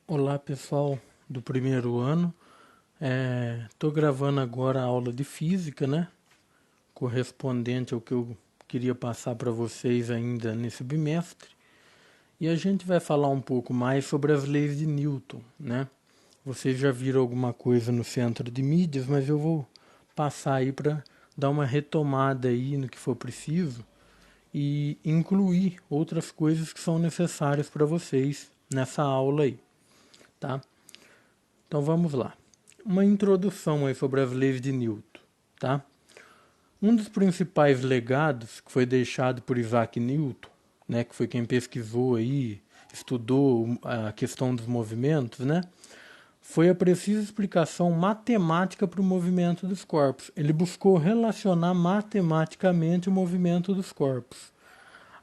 Olá pessoal do primeiro ano, estou gravando agora a aula de física, né? Correspondente ao que eu queria passar para vocês ainda nesse bimestre. E a gente vai falar um pouco mais sobre as leis de Newton, né? Vocês já viram alguma coisa no centro de mídias, mas eu vou passar aí para dar uma retomada aí no que for preciso e incluir outras coisas que são necessárias para vocês nessa aula aí, tá? Então vamos lá. Uma introdução aí sobre as leis de Newton, tá? Um dos principais legados que foi deixado por Isaac Newton, né, que foi quem pesquisou aí, estudou a questão dos movimentos, né, foi a precisa explicação matemática para o movimento dos corpos. Ele buscou relacionar matematicamente o movimento dos corpos.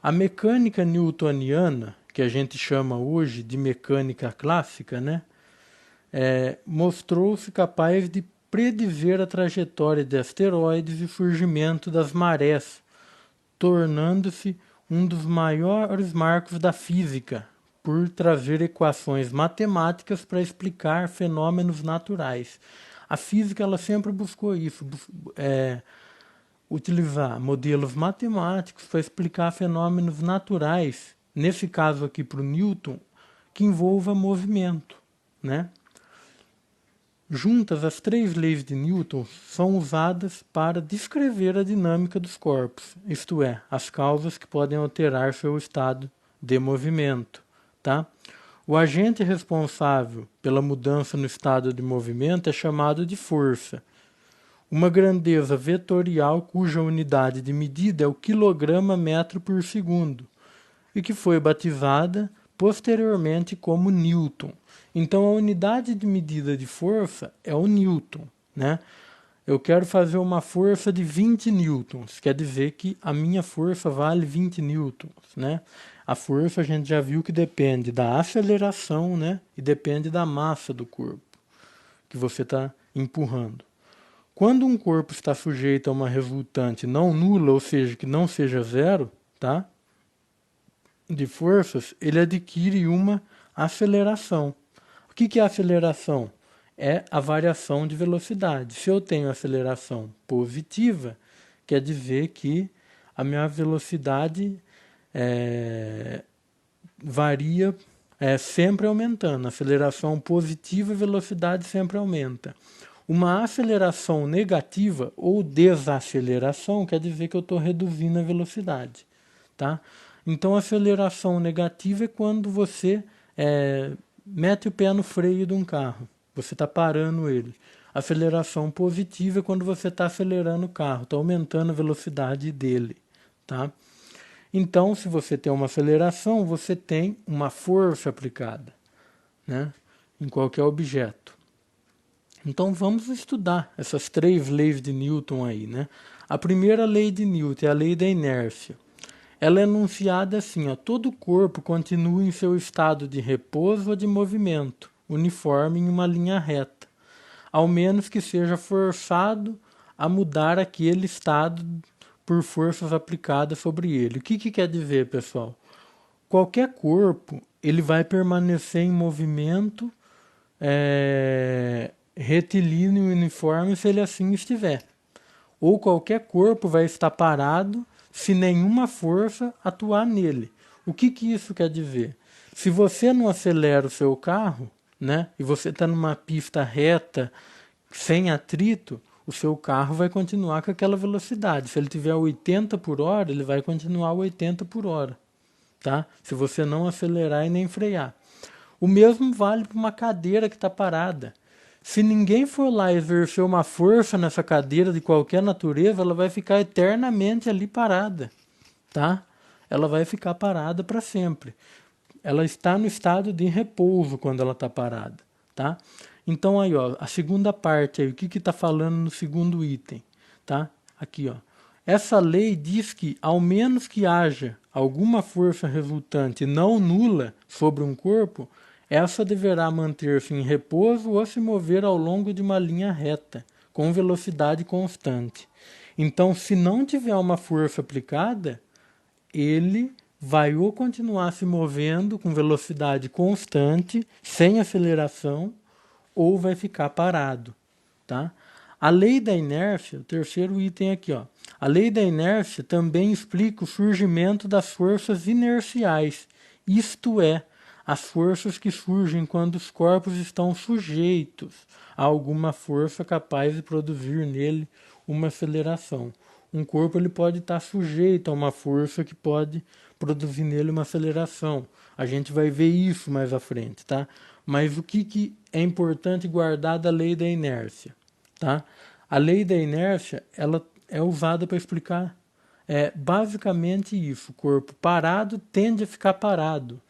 A mecânica newtoniana, que a gente chama hoje de mecânica clássica, né, mostrou-se capaz de predizer a trajetória de asteroides e o surgimento das marés, tornando-se um dos maiores marcos da física, por trazer equações matemáticas para explicar fenômenos naturais. A física ela sempre buscou isso, utilizar modelos matemáticos para explicar fenômenos naturais, nesse caso aqui para o Newton, que envolva movimento, né? Juntas, as três leis de Newton são usadas para descrever a dinâmica dos corpos, isto é, as causas que podem alterar seu estado de movimento. Tá? O agente responsável pela mudança no estado de movimento é chamado de força. Uma grandeza vetorial cuja unidade de medida é o quilograma metro por segundo e que foi batizada posteriormente como Newton. Então a unidade de medida de força é o Newton, né? Eu quero fazer uma força de 20 newtons, quer dizer que a minha força vale 20 newtons, né? A força a gente já viu que depende da aceleração, né? E depende da massa do corpo que você está empurrando. Quando um corpo está sujeito a uma resultante não nula, ou seja, que não seja zero, tá? De forças, ele adquire uma aceleração. O que é aceleração? É a variação de velocidade. Se eu tenho aceleração positiva, quer dizer que a minha velocidade varia sempre aumentando. Aceleração positiva, a velocidade sempre aumenta. Uma aceleração negativa ou desaceleração quer dizer que eu estou reduzindo a velocidade. Tá? Então, aceleração negativa é quando você mete o pé no freio de um carro. Você está parando ele. Aceleração positiva é quando você está acelerando o carro, está aumentando a velocidade dele. Tá? Então, se você tem uma aceleração, você tem uma força aplicada, né, em qualquer objeto. Então, vamos estudar essas três leis de Newton aí, né? A primeira lei de Newton é a lei da inércia. Ela é enunciada assim, ó, todo corpo continua em seu estado de repouso ou de movimento, uniforme em uma linha reta, ao menos que seja forçado a mudar aquele estado por forças aplicadas sobre ele. O que quer dizer, pessoal? Qualquer corpo ele vai permanecer em movimento retilíneo e uniforme se ele assim estiver. Ou qualquer corpo vai estar parado se nenhuma força atuar nele. O que isso quer dizer? Se você não acelera o seu carro, né, e você está numa pista reta, sem atrito, o seu carro vai continuar com aquela velocidade. Se ele tiver 80 por hora, ele vai continuar 80 por hora. Tá? Se você não acelerar e nem frear. O mesmo vale para uma cadeira que está parada. Se ninguém for lá exercer uma força nessa cadeira de qualquer natureza, ela vai ficar eternamente ali parada, tá? Ela vai ficar parada para sempre. Ela está no estado de repouso quando ela está parada, tá? Então aí, ó, a segunda parte aí, o que está falando no segundo item, tá? Aqui, ó. Essa lei diz que, ao menos que haja alguma força resultante não nula sobre um corpo, essa deverá manter-se em repouso ou se mover ao longo de uma linha reta, com velocidade constante. Então, se não tiver uma força aplicada, ele vai ou continuar se movendo com velocidade constante, sem aceleração, ou vai ficar parado, tá? A lei da inércia, o terceiro item aqui, ó. A lei da inércia também explica o surgimento das forças inerciais, isto é, as forças que surgem quando os corpos estão sujeitos a alguma força capaz de produzir nele uma aceleração. Um corpo ele pode estar sujeito a uma força que pode produzir nele uma aceleração. A gente vai ver isso mais à frente, tá? Mas o que é importante guardar da lei da inércia, tá? A lei da inércia ela é usada para explicar basicamente isso. O corpo parado tende a ficar parado.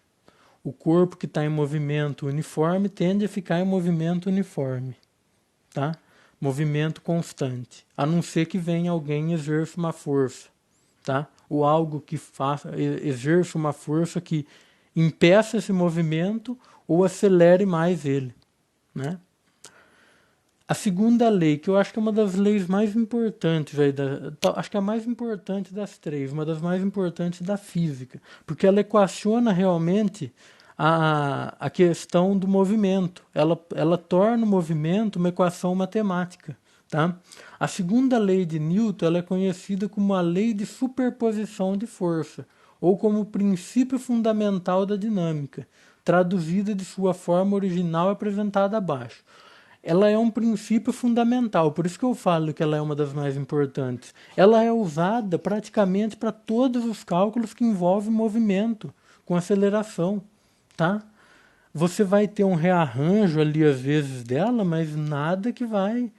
O corpo que está em movimento uniforme tende a ficar em movimento uniforme, tá? Movimento constante, a não ser que venha alguém e exerça uma força, tá? Ou algo que exerça uma força que impeça esse movimento ou acelere mais ele, né? A segunda lei, que eu acho que é uma das leis mais importantes, acho que é a mais importante das três, uma das mais importantes da física, porque ela equaciona realmente a questão do movimento. Ela torna o movimento uma equação matemática. Tá? A segunda lei de Newton ela é conhecida como a lei de superposição de força, ou como o princípio fundamental da dinâmica, traduzida de sua forma original apresentada abaixo. Ela é um princípio fundamental, por isso que eu falo que ela é uma das mais importantes. Ela é usada praticamente para todos os cálculos que envolvem movimento com aceleração, tá? Você vai ter um rearranjo ali às vezes dela, mas nada que vai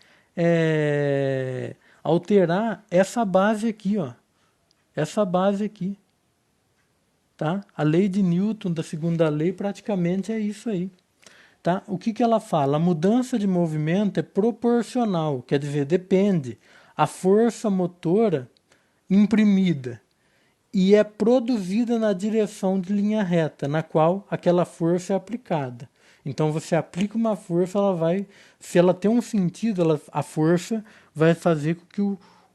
alterar essa base aqui, ó. Essa base aqui, tá? A lei de Newton da segunda lei praticamente é isso aí. Tá? O que ela fala? A mudança de movimento é proporcional, quer dizer, depende a força motora imprimida e é produzida na direção de linha reta, na qual aquela força é aplicada. Então você aplica uma força, se ela tem um sentido, a força vai fazer com que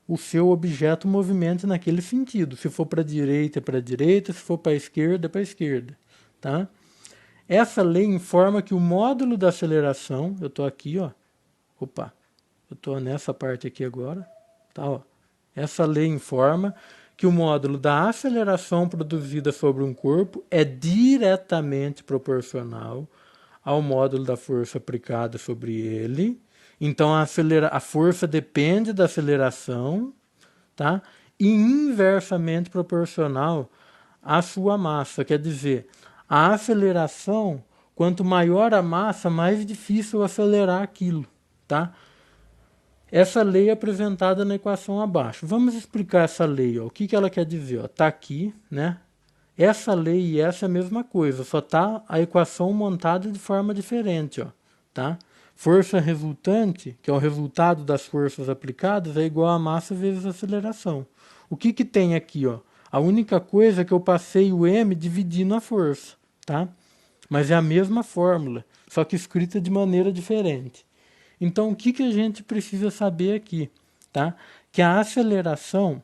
o seu objeto movimente naquele sentido. Se for para a direita, é para a direita, se for para a esquerda, é para a esquerda. Tá? Essa lei informa que o módulo da aceleração, eu estou aqui, ó, eu estou nessa parte aqui agora, tá, ó. Essa lei informa que o módulo da aceleração produzida sobre um corpo é diretamente proporcional ao módulo da força aplicada sobre ele. Então a força depende da aceleração, tá? E inversamente proporcional à sua massa, quer dizer, a aceleração, quanto maior a massa, mais difícil acelerar aquilo, tá? Essa lei é apresentada na equação abaixo. Vamos explicar essa lei, ó. O que ela quer dizer? Está aqui, né? Essa lei e essa é a mesma coisa, só está a equação montada de forma diferente, ó, tá? Força resultante, que é o resultado das forças aplicadas, é igual a massa vezes a aceleração. O que tem aqui, ó? A única coisa é que eu passei o m dividindo a força, tá? Mas é a mesma fórmula, só que escrita de maneira diferente. Então, o que a gente precisa saber aqui, tá? Que a aceleração,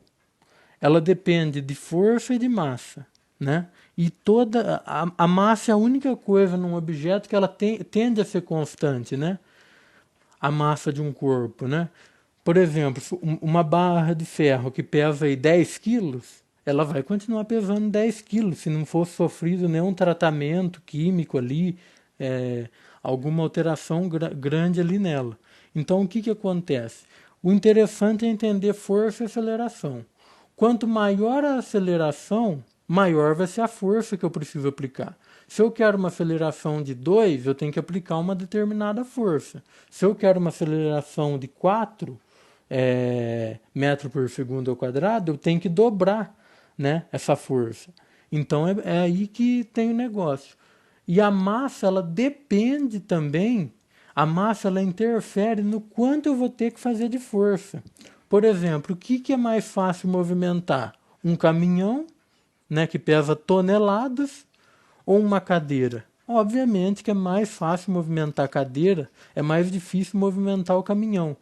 ela depende de força e de massa, né? E toda a massa é a única coisa num objeto que ela tende a ser constante, né? A massa de um corpo, né? Por exemplo, uma barra de ferro que pesa aí 10 quilos, ela vai continuar pesando 10 quilos se não for sofrido nenhum tratamento químico ali, alguma alteração grande ali nela. Então, o que acontece? O interessante é entender força e aceleração. Quanto maior a aceleração, maior vai ser a força que eu preciso aplicar. Se eu quero uma aceleração de 2, eu tenho que aplicar uma determinada força. Se eu quero uma aceleração de 4 metros por segundo ao quadrado, eu tenho que dobrar, né, essa força. Então é aí que tem o negócio. E a massa, ela depende também, a massa ela interfere no quanto eu vou ter que fazer de força. Por exemplo, o que é mais fácil movimentar? Um caminhão, né, que pesa toneladas, ou uma cadeira? Obviamente que é mais fácil movimentar a cadeira, é mais difícil movimentar o caminhão.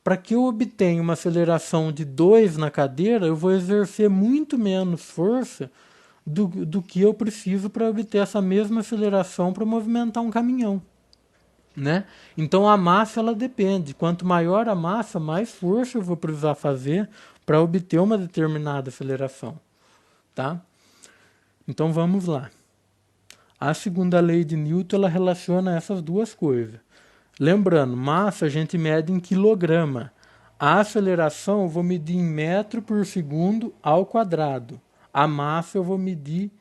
Para que eu obtenha uma aceleração de 2 na cadeira, eu vou exercer muito menos força do que eu preciso para obter essa mesma aceleração para movimentar um caminhão, né? Então a massa ela depende. Quanto maior a massa, mais força eu vou precisar fazer para obter uma determinada aceleração, tá? Então vamos lá. A segunda lei de Newton ela relaciona essas duas coisas. Lembrando, massa a gente mede em quilograma. A aceleração eu vou medir em metro por segundo ao quadrado. A massa eu vou medir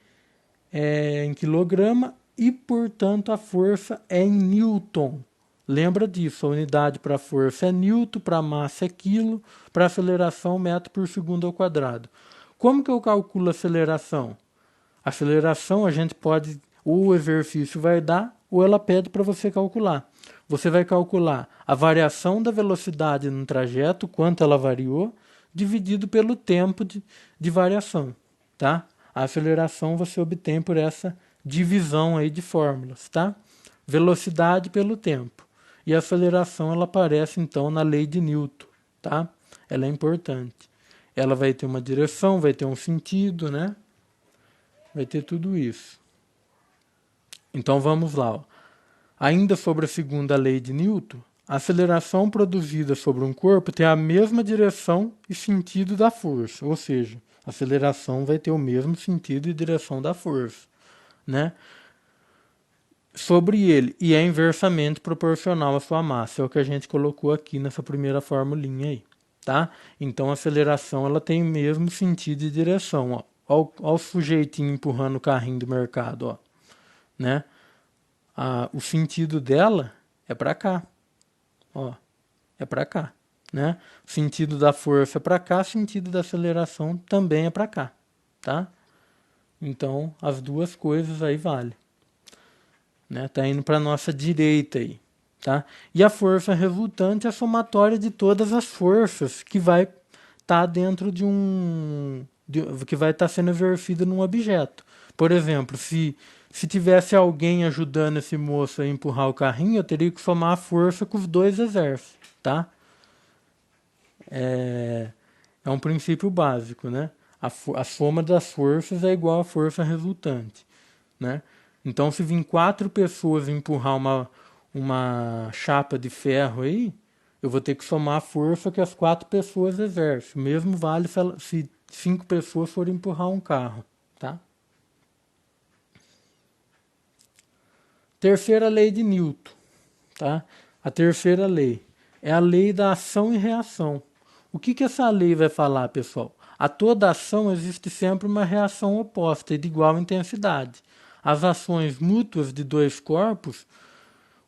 em quilograma e, portanto, a força é em newton. Lembra disso, a unidade para força é newton, para massa é quilo, para aceleração metro por segundo ao quadrado. Como que eu calculo a aceleração? A aceleração a gente pode, ou o exercício vai dar, ou ela pede para você calcular. Você vai calcular a variação da velocidade no trajeto, quanto ela variou, dividido pelo tempo de variação, tá? A aceleração você obtém por essa divisão aí de fórmulas, tá? Velocidade pelo tempo. E a aceleração ela aparece então na lei de Newton, tá? Ela é importante. Ela vai ter uma direção, vai ter um sentido, né? Vai ter tudo isso. Então vamos lá, ó. Ainda sobre a segunda lei de Newton, a aceleração produzida sobre um corpo tem a mesma direção e sentido da força, ou seja, a aceleração vai ter o mesmo sentido e direção da força, né? Sobre ele, e é inversamente proporcional à sua massa, é o que a gente colocou aqui nessa primeira formulinha aí, tá? Então a aceleração ela tem o mesmo sentido e direção, ó. Ó o sujeitinho empurrando o carrinho do mercado, ó, né? O sentido dela é para cá, ó, é para cá, né? O sentido da força é para cá, o sentido da aceleração também é para cá, tá? Então, as duas coisas aí valem, né? Tá indo para nossa direita aí, tá? E a força resultante é a somatória de todas as forças que vai estar dentro que vai estar sendo exercida num objeto. Por exemplo, se tivesse alguém ajudando esse moço a empurrar o carrinho, eu teria que somar a força que os dois exercem, tá? É um princípio básico, né? A soma das forças é igual à força resultante, né? Então, se vir 4 pessoas empurrar uma chapa de ferro aí, eu vou ter que somar a força que as 4 pessoas exercem. O mesmo vale se 5 pessoas forem empurrar um carro, tá? Terceira lei de Newton, tá? A terceira lei é a lei da ação e reação. O que essa lei vai falar, pessoal? A toda ação existe sempre uma reação oposta e de igual intensidade. As ações mútuas de dois corpos,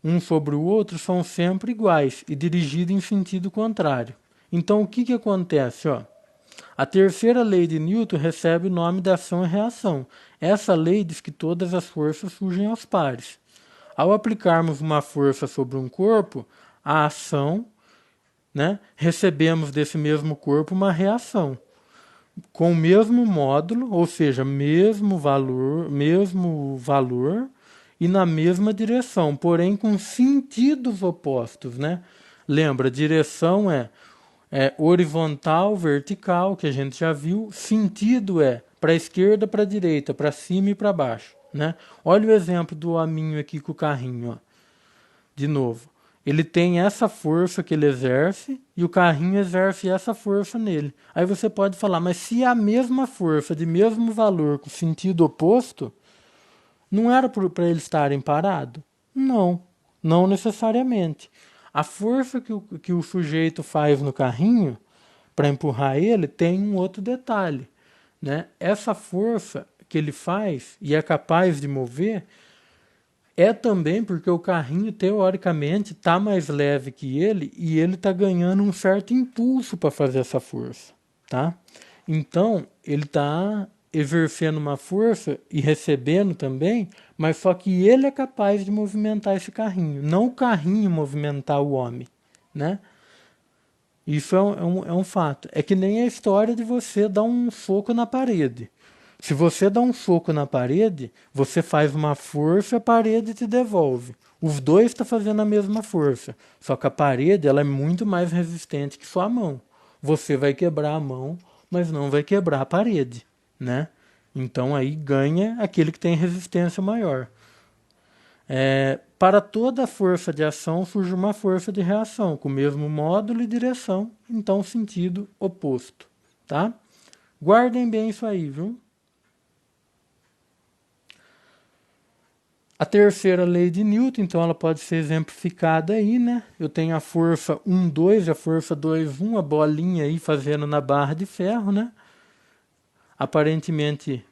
um sobre o outro, são sempre iguais e dirigidas em sentido contrário. Então, o que acontece? Ó? A terceira lei de Newton recebe o nome de ação e reação. Essa lei diz que todas as forças surgem aos pares. Ao aplicarmos uma força sobre um corpo, a ação, né, recebemos desse mesmo corpo uma reação com o mesmo módulo, ou seja, mesmo valor e na mesma direção, porém com sentidos opostos, né? Lembra, direção é horizontal, vertical, que a gente já viu, sentido é para a esquerda, para a direita, para cima e para baixo, né? Olha o exemplo do hominho aqui com o carrinho, ó. De novo, ele tem essa força que ele exerce e o carrinho exerce essa força nele. Aí você pode falar, mas se é a mesma força, de mesmo valor, com sentido oposto, não era para eles estarem parados? Não, não necessariamente. A força que o sujeito faz no carrinho para empurrar ele tem um outro detalhe, né? Essa força que ele faz e é capaz de mover é também porque o carrinho, teoricamente, está mais leve que ele e ele está ganhando um certo impulso para fazer essa força, tá? Então, ele está exercendo uma força e recebendo também, mas só que ele é capaz de movimentar esse carrinho, não o carrinho movimentar o homem, né? Isso é um fato. É que nem a história de você dar um soco na parede. Se você dá um soco na parede, você faz uma força, a parede te devolve. Os dois estão fazendo a mesma força. Só que a parede ela é muito mais resistente que sua mão. Você vai quebrar a mão, mas não vai quebrar a parede, né? Então aí ganha aquele que tem resistência maior. Para toda força de ação surge uma força de reação, com o mesmo módulo e direção, então sentido oposto. Tá? Guardem bem isso aí, viu? A terceira lei de Newton, então ela pode ser exemplificada aí, né? Eu tenho a força 1, 2, a força 2, 1, a bolinha aí fazendo na barra de ferro, né? Aparentemente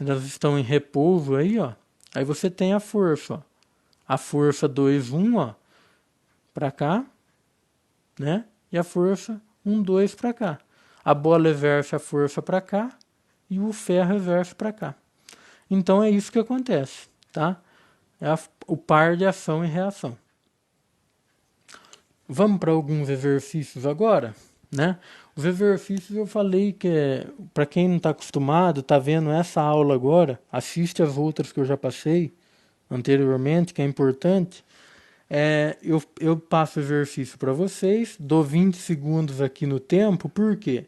elas estão em repouso aí, ó. Aí você tem a força, ó. A força 2, 1, ó, para cá, né? E a força 1, 2 para cá. A bola exerce a força para cá e o ferro exerce para cá. Então é isso que acontece, tá? O par de ação e reação. Vamos para alguns exercícios agora, né? Os exercícios eu falei que para quem não está acostumado, está vendo essa aula agora, assiste as outras que eu já passei anteriormente, que é importante. Eu passo o exercício para vocês, dou 20 segundos aqui no tempo, por quê?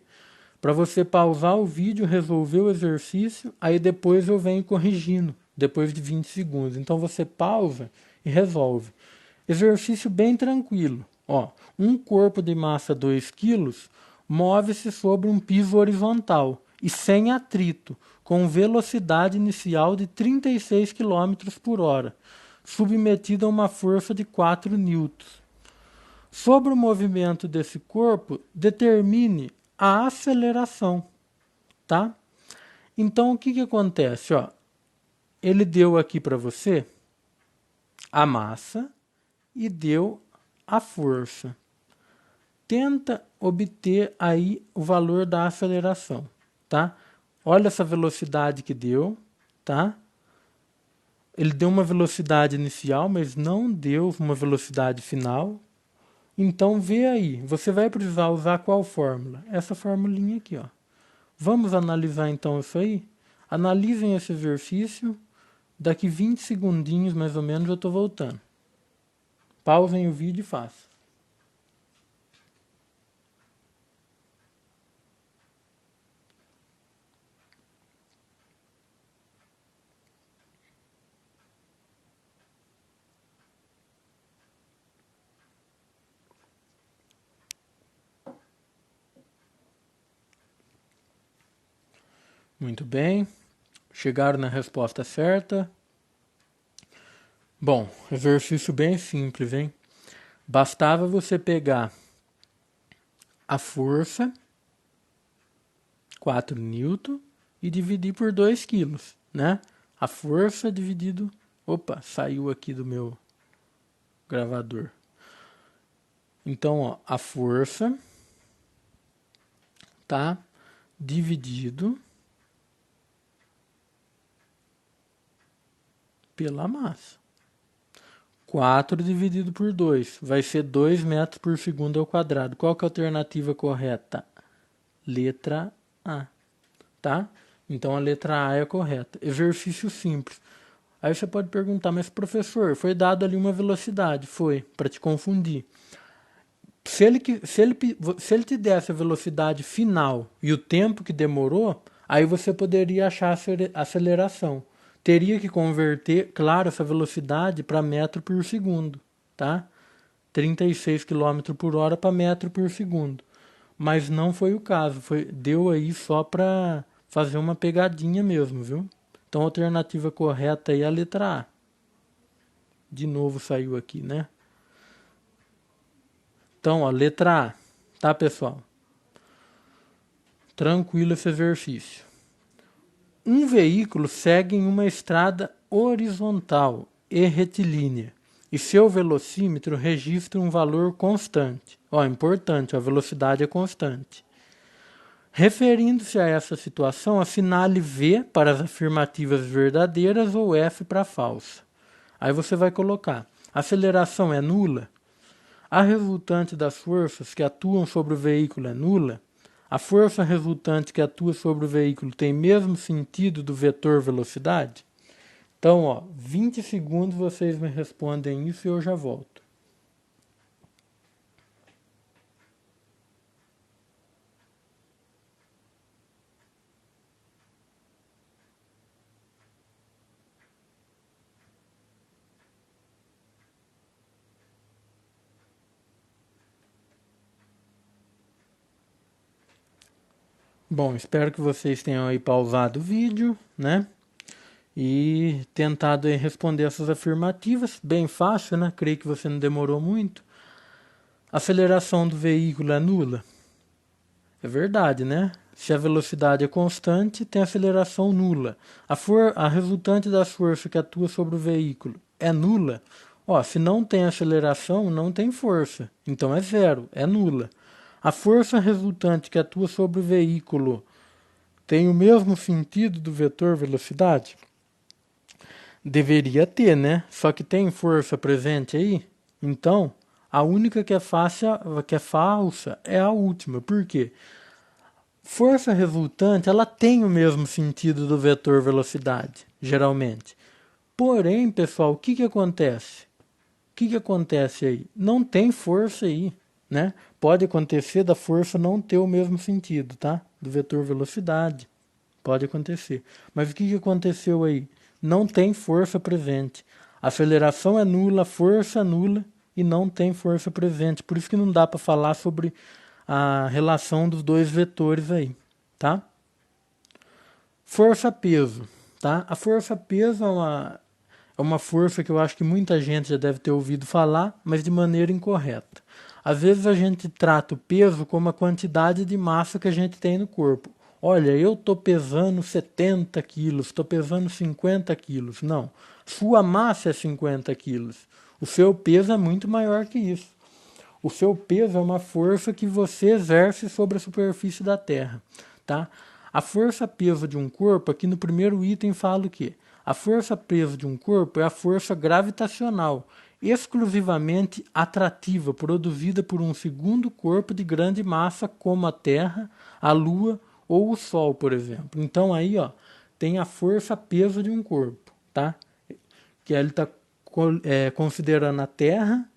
Para você pausar o vídeo, resolver o exercício, aí depois eu venho corrigindo, depois de 20 segundos. Então você pausa e resolve. Exercício bem tranquilo. Ó, um corpo de massa 2 quilos move-se sobre um piso horizontal e sem atrito, com velocidade inicial de 36 km por hora, submetido a uma força de 4 newtons. Sobre o movimento desse corpo, determine a aceleração, tá? Então, o que que acontece? Ó, ele deu aqui para você a massa e deu a força. Tenta obter aí o valor da aceleração, tá? Olha essa velocidade que deu, tá? Ele deu uma velocidade inicial, mas não deu uma velocidade final. Então vê aí, você vai precisar usar qual fórmula? Essa formulinha aqui, ó. Vamos analisar então isso aí? Analisem esse exercício. Daqui 20 segundinhos mais ou menos eu estou voltando. Pausem o vídeo e façam. Muito bem. Chegaram na resposta certa. Bom, exercício bem simples, hein? Bastava você pegar a força, 4 newton, e dividir por 2 quilos, né? A força dividido... Opa, saiu aqui do meu gravador. Então, ó, a força, tá? Dividido pela massa. 4 dividido por 2 vai ser 2 metros por segundo ao quadrado. Qual que é a alternativa correta? Letra A, tá? Então a letra A é a correta. Exercício simples. Aí você pode perguntar, mas professor, foi dado ali uma velocidade? Foi, para te confundir. Se ele te desse a velocidade final e o tempo que demorou, aí você poderia achar a aceleração. Teria que converter, claro, essa velocidade para metro por segundo, tá? 36 km por hora para metro por segundo. Mas não foi o caso, deu aí só para fazer uma pegadinha mesmo, viu? Então a alternativa correta aí é a letra A. De novo saiu aqui, né? Então, ó, letra A, tá, pessoal? Tranquilo esse exercício. Um veículo segue em uma estrada horizontal e retilínea e seu velocímetro registra um valor constante. Ó, importante, a velocidade é constante. Referindo-se a essa situação, assinale V para as afirmativas verdadeiras ou F para a falsa. Aí você vai colocar: a aceleração é nula? A resultante das forças que atuam sobre o veículo é nula? A força resultante que atua sobre o veículo tem mesmo sentido do vetor velocidade? Então, ó, 20 segundos vocês me respondem isso e eu já volto. Bom, espero que vocês tenham aí pausado o vídeo, né? E tentado aí responder essas afirmativas. Bem fácil, né? Creio que você não demorou muito. A aceleração do veículo é nula? É verdade, né? Se a velocidade é constante, tem aceleração nula. A resultante das forças que atua sobre o veículo é nula? Ó, se não tem aceleração, não tem força. Então é zero, é nula. A força resultante que atua sobre o veículo tem o mesmo sentido do vetor velocidade? Deveria ter, né? Só que tem força presente aí? Então, a única que é falsa é a última. Por quê? Força resultante, ela tem o mesmo sentido do vetor velocidade, geralmente. Porém, pessoal, o que que acontece? O que que acontece aí? Não tem força aí, né? Pode acontecer da força não ter o mesmo sentido, tá? Do vetor velocidade. Pode acontecer. Mas o que que aconteceu aí? Não tem força presente. A aceleração é nula, a força é nula e não tem força presente. Por isso que não dá para falar sobre a relação dos dois vetores aí, tá? Força-peso, tá? A força-peso é uma força que eu acho que muita gente já deve ter ouvido falar, mas de maneira incorreta. Às vezes a gente trata o peso como a quantidade de massa que a gente tem no corpo. Olha, eu estou pesando 70 quilos, estou pesando 50 quilos. Não, sua massa é 50 quilos. O seu peso é muito maior que isso. O seu peso é uma força que você exerce sobre a superfície da Terra, tá? A força-peso de um corpo, aqui no primeiro item fala o quê? A força-peso de um corpo é a força gravitacional, exclusivamente atrativa, produzida por um segundo corpo de grande massa, como a Terra, a Lua ou o Sol, por exemplo. Então aí, ó, tem a força-peso de um corpo, tá? Que ele está considerando a Terra,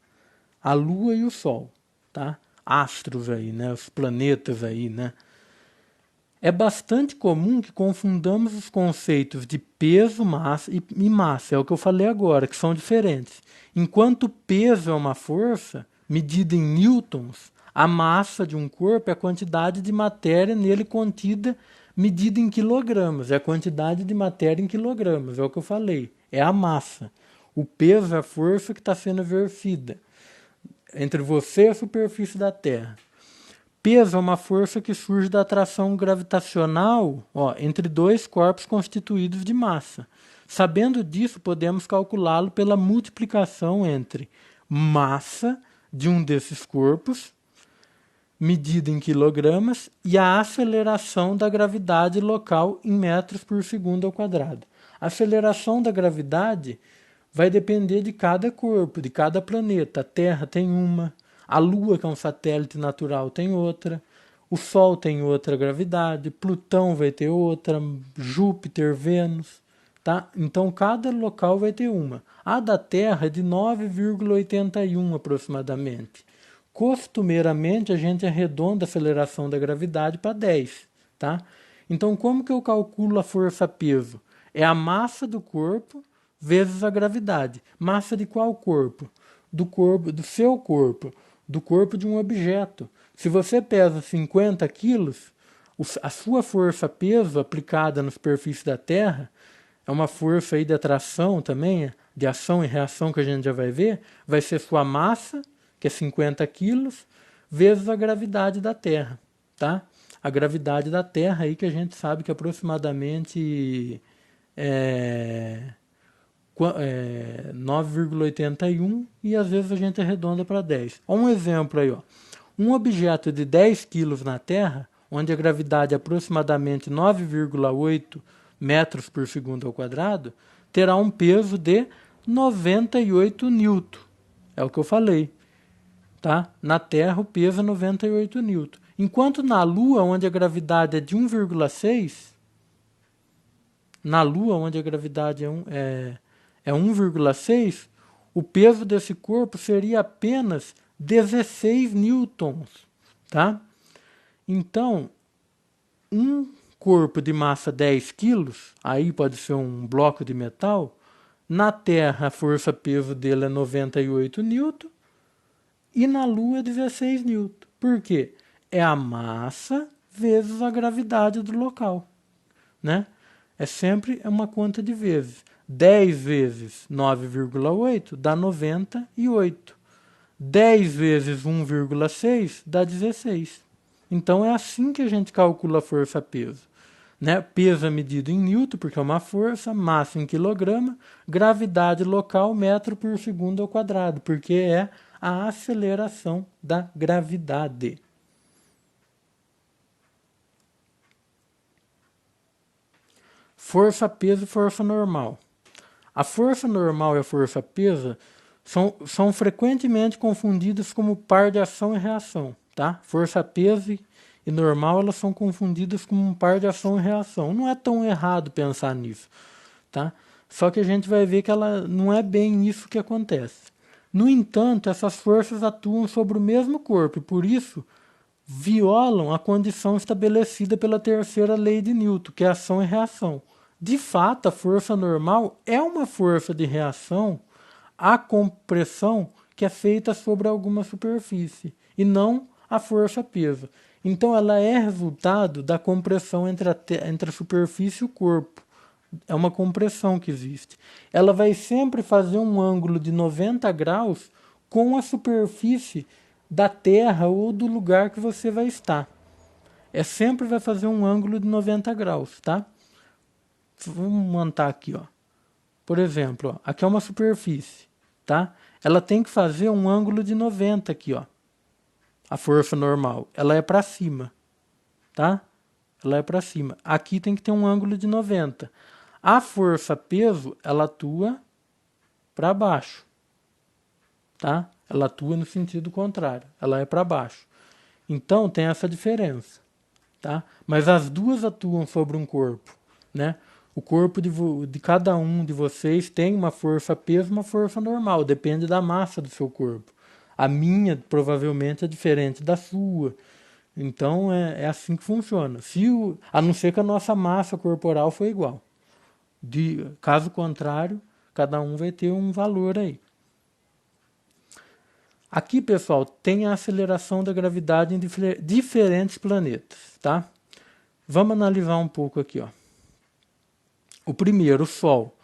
a Lua e o Sol, tá? Astros aí, né? Os planetas aí, né? É bastante comum que confundamos os conceitos de peso, massa e massa, é o que eu falei agora, que são diferentes. Enquanto o peso é uma força medida em newtons, a massa de um corpo é a quantidade de matéria nele contida medida em quilogramas, é a quantidade de matéria em quilogramas, é o que eu falei, é a massa. O peso é a força que está sendo exercida entre você e a superfície da Terra. Peso é uma força que surge da atração gravitacional, ó, entre dois corpos constituídos de massa. Sabendo disso, podemos calculá-lo pela multiplicação entre massa de um desses corpos, medida em quilogramas, e a aceleração da gravidade local em metros por segundo ao quadrado. A aceleração da gravidade vai depender de cada corpo, de cada planeta. A Terra tem uma, a Lua, que é um satélite natural, tem outra, o Sol tem outra gravidade, Plutão vai ter outra, Júpiter, Vênus, tá? Então cada local vai ter uma. A da Terra é de 9,81 aproximadamente. Costumeiramente a gente arredonda a aceleração da gravidade para 10, tá? Então como que eu calculo a força-peso? É a massa do corpo vezes a gravidade. Massa de qual corpo? Do seu corpo, do corpo de um objeto. Se você pesa 50 quilos, a sua força-peso aplicada na superfície da Terra é uma força aí de atração também, de ação e reação que a gente já vai ver, vai ser sua massa, que é 50 quilos, vezes a gravidade da Terra, tá? A gravidade da Terra aí que a gente sabe que aproximadamente é 9,81 e às vezes a gente arredonda para 10. Um exemplo aí, ó. Um objeto de 10 quilos na Terra, onde a gravidade é aproximadamente 9,8 metros por segundo ao quadrado, terá um peso de 98 newton. É o que eu falei. Tá? Na Terra o peso é 98 newton. Enquanto na Lua, onde a gravidade é de 1,6, na Lua, onde a gravidade é 1,6, o peso desse corpo seria apenas 16 newtons, tá? Então, um corpo de massa 10 quilos, aí pode ser um bloco de metal, na Terra a força-peso dele é 98 newton e na Lua é 16 newton. Por quê? É a massa vezes a gravidade do local, né? É sempre uma conta de vezes. 10 vezes 9,8 dá 98. 10 vezes 1,6 dá 16. Então é assim que a gente calcula a força-peso. Né? Peso é medido em newton, porque é uma força, massa em quilograma, gravidade local, metro por segundo ao quadrado, porque é a aceleração da gravidade. Força-peso e força normal. A força normal e a força-peso são frequentemente confundidas como par de ação e reação. Tá? Força-peso e normal elas são confundidas como um par de ação e reação. Não é tão errado pensar nisso. Tá? Só que a gente vai ver que ela não é bem isso que acontece. No entanto, essas forças atuam sobre o mesmo corpo e, por isso, violam a condição estabelecida pela terceira lei de Newton, que é ação e reação. De fato, a força normal é uma força de reação à compressão que é feita sobre alguma superfície, e não a força-peso. Então, ela é resultado da compressão entre a superfície e o corpo. É uma compressão que existe. Ela vai sempre fazer um ângulo de 90 graus com a superfície da Terra ou do lugar que você vai estar. Sempre vai fazer um ângulo de 90 graus, tá? Vamos montar aqui, ó. Por exemplo, ó, aqui é uma superfície, tá? Ela tem que fazer um ângulo de 90 aqui, ó. A força normal, ela é para cima, tá? Ela é para cima. Aqui tem que ter um ângulo de 90. A força-peso, ela atua para baixo, tá? Ela atua no sentido contrário, ela é para baixo. Então tem essa diferença, tá? Mas as duas atuam sobre um corpo, né? O corpo de cada um de vocês tem uma força-peso e uma força normal, depende da massa do seu corpo. A minha provavelmente é diferente da sua. Então é assim que funciona. A não ser que a nossa massa corporal for igual. Caso contrário, cada um vai ter um valor aí. Aqui, pessoal, tem a aceleração da gravidade em diferentes planetas, tá? Vamos analisar um pouco aqui, ó. O primeiro, o Sol,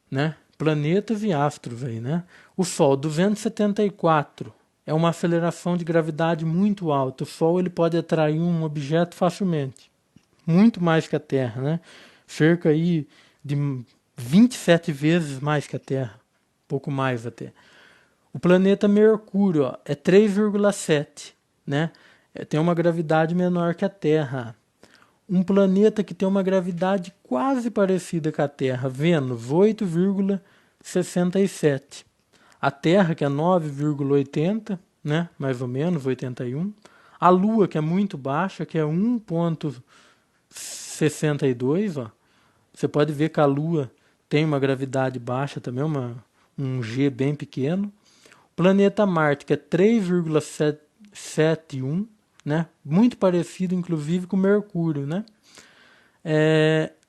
né? Planetas e astros aí, né? O Sol, 274, é uma aceleração de gravidade muito alta. O Sol ele pode atrair um objeto facilmente, muito mais que a Terra, né? Cerca aí de 27 vezes mais que a Terra, pouco mais até. O planeta Mercúrio, ó, é 3,7, né? Tem uma gravidade menor que a Terra. Um planeta que tem uma gravidade quase parecida com a Terra, Vênus, 8,67. A Terra, que é 9,80, né? Mais ou menos, 81. A Lua, que é muito baixa, que é 1,62, ó. Você pode ver que a Lua tem uma gravidade baixa também, um G bem pequeno. O planeta Marte, que é 3,71, né? Muito parecido, inclusive, com Mercúrio, né?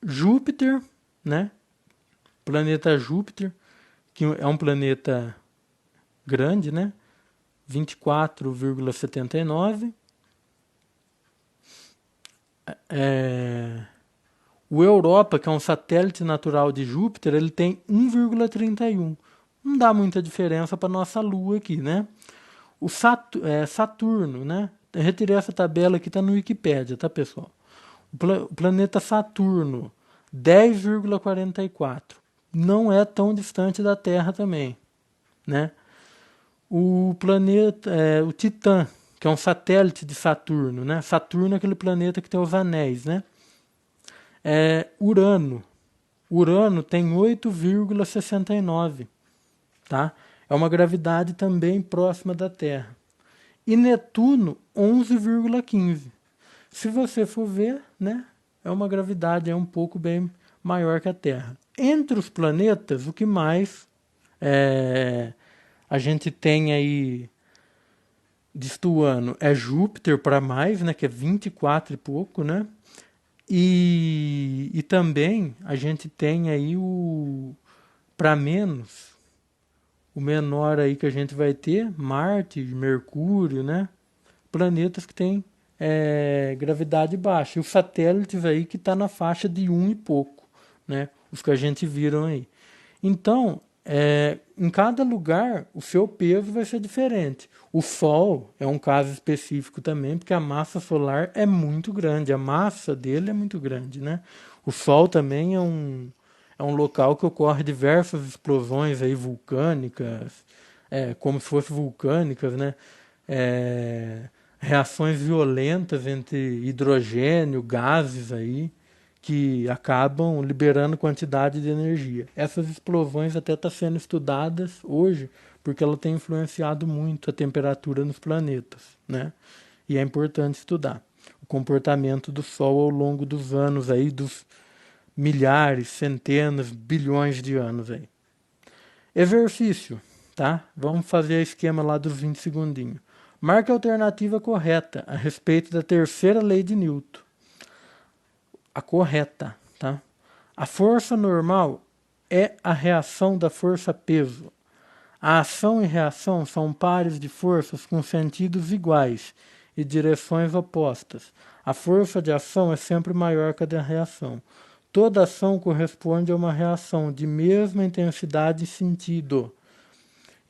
Júpiter, né? Planeta Júpiter, que é um planeta grande, né? 24,79. O Europa, que é um satélite natural de Júpiter, ele tem 1,31. Não dá muita diferença para nossa Lua aqui, né? O Saturno, né? Eu retirei essa tabela aqui, está no Wikipedia, tá, pessoal? O planeta Saturno, 10,44. Não é tão distante da Terra também, né? O planeta, o Titã, que é um satélite de Saturno, né? Saturno é aquele planeta que tem os anéis, né? Urano. Urano tem 8,69, tá? É uma gravidade também próxima da Terra. E Netuno, 11,15. Se você for ver, né, é uma gravidade um pouco bem maior que a Terra. Entre os planetas, o que mais a gente tem aí destoando é Júpiter para mais, né, que é 24 e pouco, né? E também a gente tem aí para menos, o menor aí que a gente vai ter, Marte, Mercúrio, né? Planetas que têm gravidade baixa. E os satélites aí que está na faixa de 1 e pouco, né? Os que a gente viram aí. Então, em cada lugar, o seu peso vai ser diferente. O Sol é um caso específico também, porque a massa solar é muito grande, a massa dele é muito grande, né? O Sol também é um local que ocorre diversas explosões aí vulcânicas, como se fossem vulcânicas, né? Reações violentas entre hidrogênio, gases aí, que acabam liberando quantidade de energia. Essas explosões até estão sendo estudadas hoje porque ela tem influenciado muito a temperatura nos planetas, né? E é importante estudar o comportamento do Sol ao longo dos anos aí, dos milhares, centenas, bilhões de anos aí. Exercício, tá? Vamos fazer o esquema lá dos 20 segundinhos. Marque a alternativa correta a respeito da terceira lei de Newton. A correta, tá? A força normal é a reação da força-peso. A ação e reação são pares de forças com sentidos iguais e direções opostas. A força de ação é sempre maior que a da reação. Toda ação corresponde a uma reação de mesma intensidade e sentido.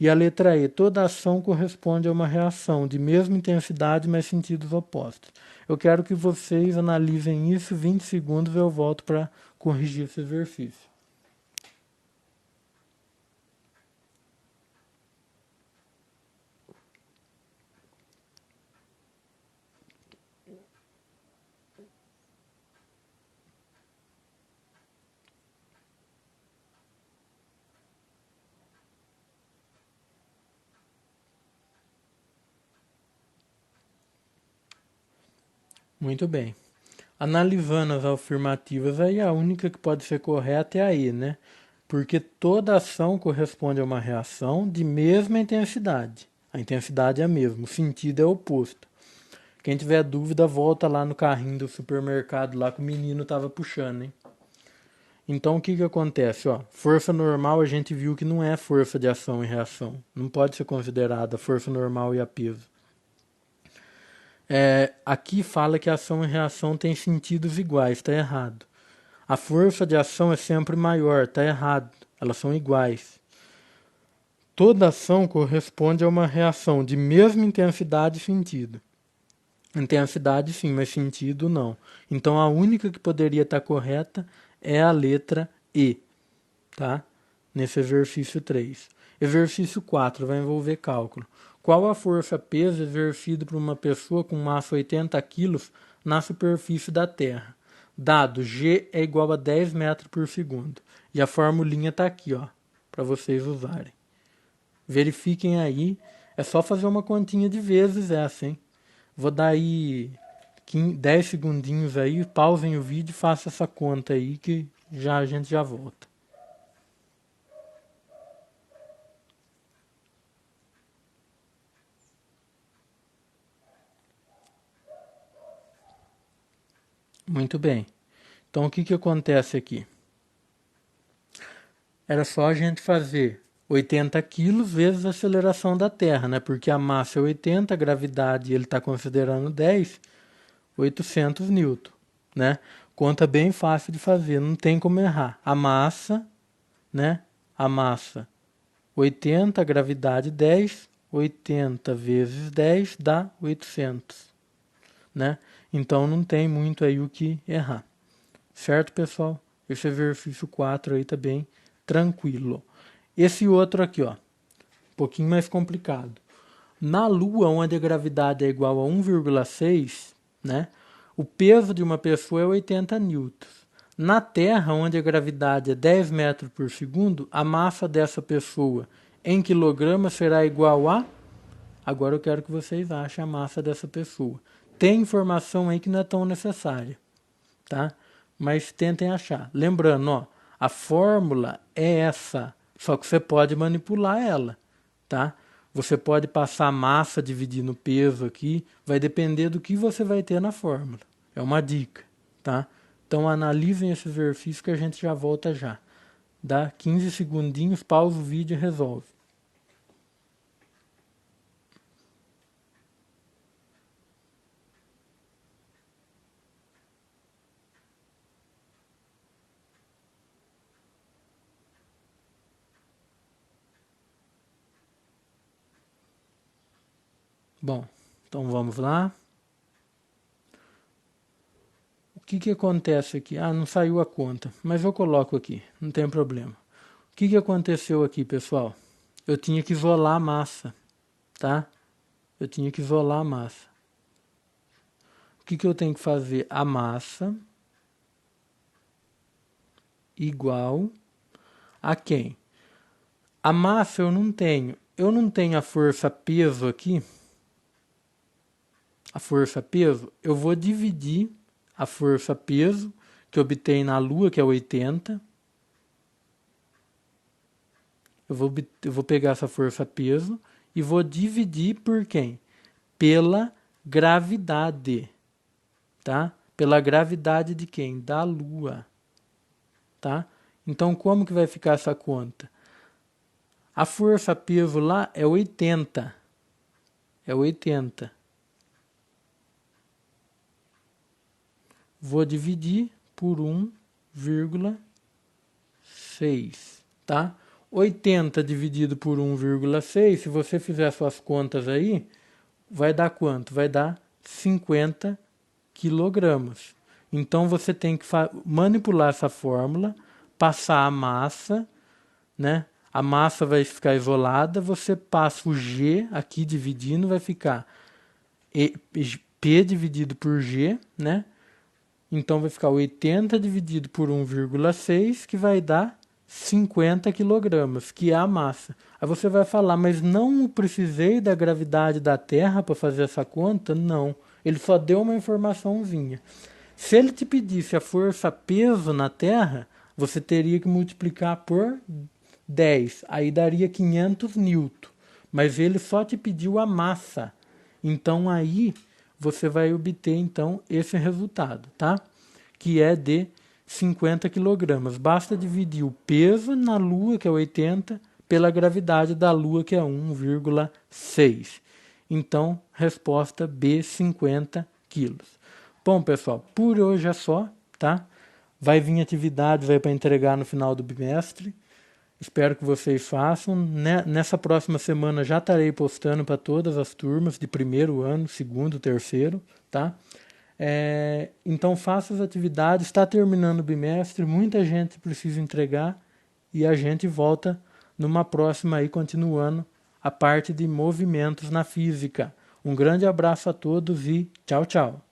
E a letra E, toda ação corresponde a uma reação de mesma intensidade, mas sentidos opostos. Eu quero que vocês analisem isso, 20 segundos eu volto para corrigir esse exercício. Muito bem. Analisando as afirmativas, aí a única que pode ser correta é a E, né? Porque toda ação corresponde a uma reação de mesma intensidade. A intensidade é a mesma, o sentido é oposto. Quem tiver dúvida, volta lá no carrinho do supermercado lá que o menino estava puxando, hein? Então o que acontece? Ó, força normal a gente viu que não é força de ação e reação. Não pode ser considerada força normal e a peso. Aqui fala que ação e reação têm sentidos iguais, está errado. A força de ação é sempre maior, está errado. Elas são iguais. Toda ação corresponde a uma reação de mesma intensidade e sentido. Intensidade sim, mas sentido não. Então a única que poderia estar correta é a letra E, tá? Nesse exercício 3. Exercício 4 vai envolver cálculo. Qual a força-peso exercida por uma pessoa com massa 80 kg na superfície da Terra? Dado G é igual a 10 metros por segundo. E a formulinha está aqui, ó, para vocês usarem. Verifiquem aí. É só fazer uma continha de vezes essa, hein? Vou dar aí 10 segundinhos aí, pausem o vídeo e façam essa conta aí que a gente já volta. Muito bem. Então o que acontece aqui? Era só a gente fazer 80 quilos vezes a aceleração da Terra, né? Porque a massa é 80, a gravidade ele está considerando 10, 800 newton, né? Conta bem fácil de fazer, não tem como errar. A massa, né? A massa 80, a gravidade 10, 80 vezes 10 dá 800, né? Então não tem muito aí o que errar. Certo, pessoal? Esse exercício 4 aí tá bem tranquilo. Esse outro aqui, ó, um pouquinho mais complicado. Na Lua, onde a gravidade é igual a 1,6, né? O peso de uma pessoa é 80 newtons. Na Terra, onde a gravidade é 10 metros por segundo, a massa dessa pessoa em quilogramas será igual a... Agora eu quero que vocês achem a massa dessa pessoa. Tem informação aí que não é tão necessária, tá? Mas tentem achar. Lembrando, ó, a fórmula é essa, só que você pode manipular ela, tá? Você pode passar a massa dividindo o peso aqui, vai depender do que você vai ter na fórmula. É uma dica, tá? Então analisem esse exercício que a gente já volta já. Dá 15 segundinhos, pausa o vídeo e resolve. Bom, então vamos lá. O que acontece aqui? Ah, não saiu a conta, mas eu coloco aqui, não tem problema. O que aconteceu aqui, pessoal? Eu tinha que isolar a massa, tá? Eu tinha que isolar a massa. O que eu tenho que fazer? A massa igual a quem? A massa eu não tenho. Eu não tenho a força peso aqui. A força peso, eu vou dividir a força peso que eu obtenho na Lua, que é 80. Eu vou pegar essa força peso e vou dividir por quem? Pela gravidade, tá? Pela gravidade de quem? Da Lua, tá? Então, como que vai ficar essa conta? A força peso lá é 80. É 80. Vou dividir por 1,6, tá? 80 dividido por 1,6, se você fizer suas contas aí, vai dar quanto? Vai dar 50 quilogramas. Então você tem que manipular essa fórmula, passar a massa, né? A massa vai ficar isolada, você passa o G aqui dividindo, vai ficar P dividido por G, né? Então vai ficar 80 dividido por 1,6, que vai dar 50 quilogramas, que é a massa. Aí você vai falar, mas não precisei da gravidade da Terra para fazer essa conta? Não. Ele só deu uma informaçãozinha. Se ele te pedisse a força peso na Terra, você teria que multiplicar por 10. Aí daria 500 newton. Mas ele só te pediu a massa. Então aí você vai obter então esse resultado, tá? Que é de 50 quilogramas. Basta dividir o peso na Lua, que é 80, pela gravidade da Lua, que é 1,6. Então, resposta B, 50 quilos. Bom, pessoal, por hoje é só, tá? Vai vir atividade, vai para entregar no final do bimestre. Espero que vocês façam. Nessa próxima semana já estarei postando para todas as turmas de primeiro ano, segundo, terceiro, tá? Então faça as atividades, está terminando o bimestre, muita gente precisa entregar e a gente volta numa próxima aí, continuando a parte de movimentos na física. Um grande abraço a todos e tchau, tchau.